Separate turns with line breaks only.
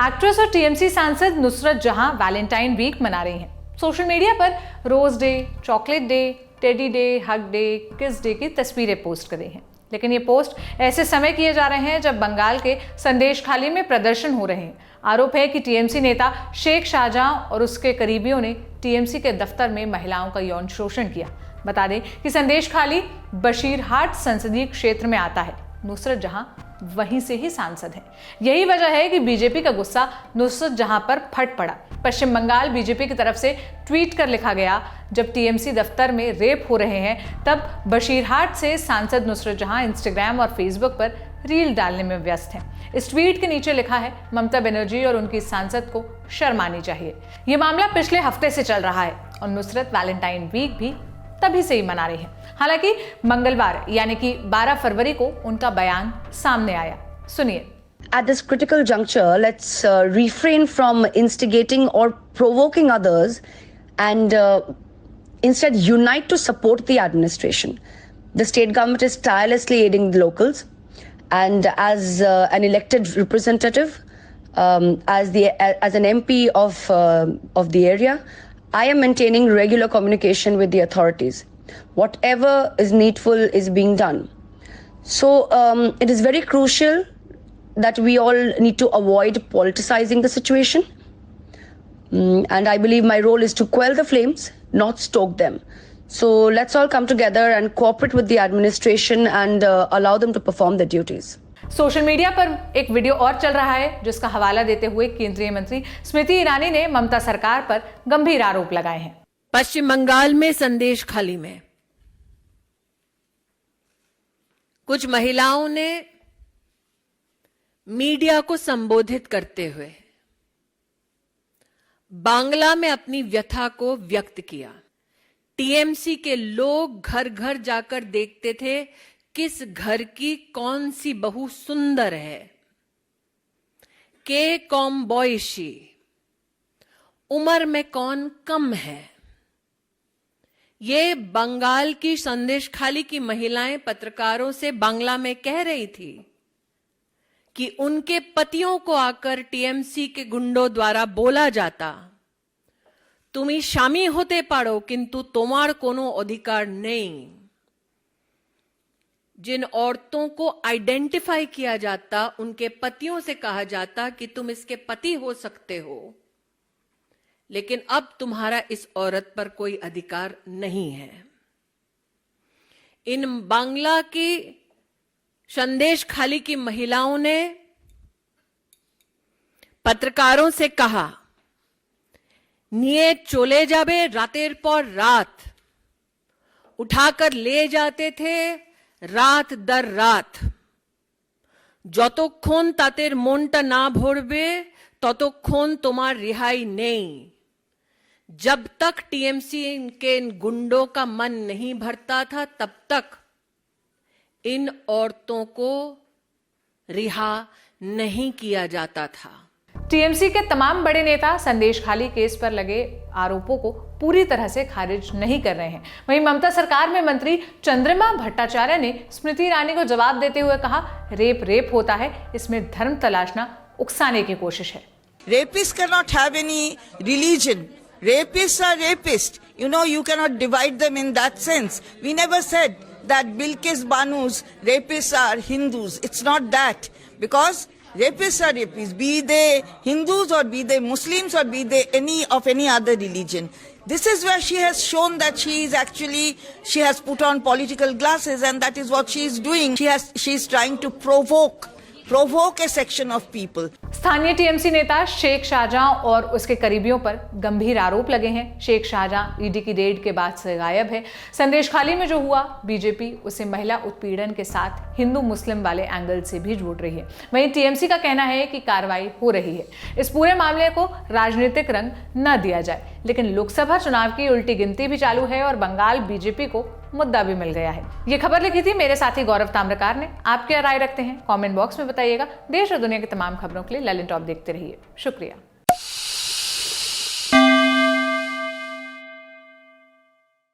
Actress और TMC सांसद नुसरत जहां वैलेंटाइन वीक मना रही हैं। सोशल मीडिया पर rose day, chocolate day, teddy day, hug day, kiss day की तस्वीरें पोस्ट कर रही हैं। लेकिन ये पोस्ट ऐसे समय किए जा रहे हैं जब बंगाल के संदेशखाली में प्रदर्शन हो रहे हैं। आरोप है कि टीएमसी नेता शेख शाहजहां और उसके करीबियों ने टीएमसी के दफ्तर में महिलाओं का यौन शोषण किया। बता दें कि संदेशखाली बशीरहाट संसदीय क्षेत्र में आता है। नुसरत जहां वहीं से ही सांसद हैं। यही वजह है कि बीजेपी का गुस्सा नुसरत जहां पर फट पड़ा। पश्चिम बंगाल बीजेपी की तरफ से ट्वीट कर लिखा गया, जब टीएमसी दफ्तर में रेप हो रहे हैं तब बशीरहाट से सांसद नुसरत जहां इंस्टाग्राम और फेसबुक पर रील डालने में व्यस्त हैं। इस ट्वीट के नीचे लिखा है, ममता बनर्जी और उनकी सांसद को शर्म आनी चाहिए। ये मामला पिछले हफ्ते से चल रहा है और नुसरत वैलेंटाइन वीक भी तभी से ही मना रही हैं। हालांकि मंगलवार यानी कि 12 फरवरी को उनका बयान सामने आया। सुनिए।
At this critical juncture, let's refrain from instigating or provoking others and instead unite to support the administration. The state government is tirelessly aiding the locals, and as an elected representative, as an MP of the area, I am maintaining regular communication with the authorities. Whatever is needful is being done. So it is very crucial that we all need to avoid politicizing the situation. And I believe my role is to quell the flames, not stoke them. So let's all come together and cooperate with the administration and allow them to perform their duties.
Social media पर एक video और चल रहा है जिसका हवाला देते हुए केंद्रीय मंत्री स्मृति ईरानी ने ममता सरकार पर गंभीर आरोप लगाए हैं।
पश्चिम बंगाल में संदेशखाली में कुछ महिलाओं ने मीडिया को संबोधित करते हुए बांग्ला में अपनी व्यथा को व्यक्त किया। टीएमसी के लोग घर घर जाकर देखते थे किस घर की कौन सी बहू सुंदर है, के कौन बॉयशी, उम्र में कौन कम है। ये बंगाल की संदेशखाली की महिलाएं पत्रकारों से बांग्ला में कह रही थी कि उनके पतियों को आकर टीएमसी के गुंडों द्वारा बोला जाता, तुमी स्वामी होते पारो किंतु तुम्हार कोनो अधिकार नहीं। जिन औरतों को आइडेंटिफाई किया जाता उनके पतियों से कहा जाता कि तुम इसके पति हो सकते हो, लेकिन अब तुम्हारा इस औरत पर कोई अधिकार नहीं है। इन बांग्ला की संदेशखाली की महिलाओं ने पत्रकारों से कहा, निये चले जाबे रातेर पर रात, उठाकर ले जाते थे रात दर रात, যতক্ষণ তাদের মনটা না ভরবে ততক্ষণ তোমার रिहाई नहीं। जब तक टीएमसी के इन गुंडों का मन नहीं भरता था तब तक इन औरतों को रिहा नहीं किया जाता था।
टीएमसी के तमाम बड़े नेता संदेशखाली केस पर लगे आरोपों को पूरी तरह से खारिज नहीं कर रहे हैं। वहीं ममता सरकार में मंत्री चंद्रिमा भट्टाचार्य ने स्मृति ईरानी को जवाब देते हुए कहा, रेप होता है, इसमें धर्म तलाशना उकसाने की कोशिश है।
Rapists cannot have any religion. Rapists are rapists. You know, you cannot divide them in that sense. We never said that Bilkis Banu's rapists are Hindus. It's not that. Because rapists are rapists, be they Hindus or be they Muslims or be they any other religion. This is where she has shown that she has put on political glasses, and that is what she is doing. She is trying to provoke a section of people.
स्थानीय TMC नेता शेख शाहजहां और उसके करीबियों पर गंभीर आरोप लगे हैं। शेख शाहजहां ईडी की रेड के बाद से गायब है। संदेशखाली में जो हुआ, बीजेपी उसे महिला उत्पीड़न के साथ हिंदू मुस्लिम वाले एंगल से भी जोड़ रही है। वहीं टीएमसी का कहना है कि कार्रवाई हो रही है। इस पूरे मामले को राजनीतिक रंग न दिया जाए, लेकिन लोकसभा चुनाव की उल्टी गिनती भी चालू है और बंगाल बीजेपी को मुद्दा भी मिल गया है। ये खबर लिखी थी मेरे साथी गौरव ताम्रकार ने। आप क्या राय रखते हैं कमेंट बॉक्स में बताइएगा। देश और दुनिया की तमाम खबरों के लिए ललित टॉप देखते रहिए। शुक्रिया।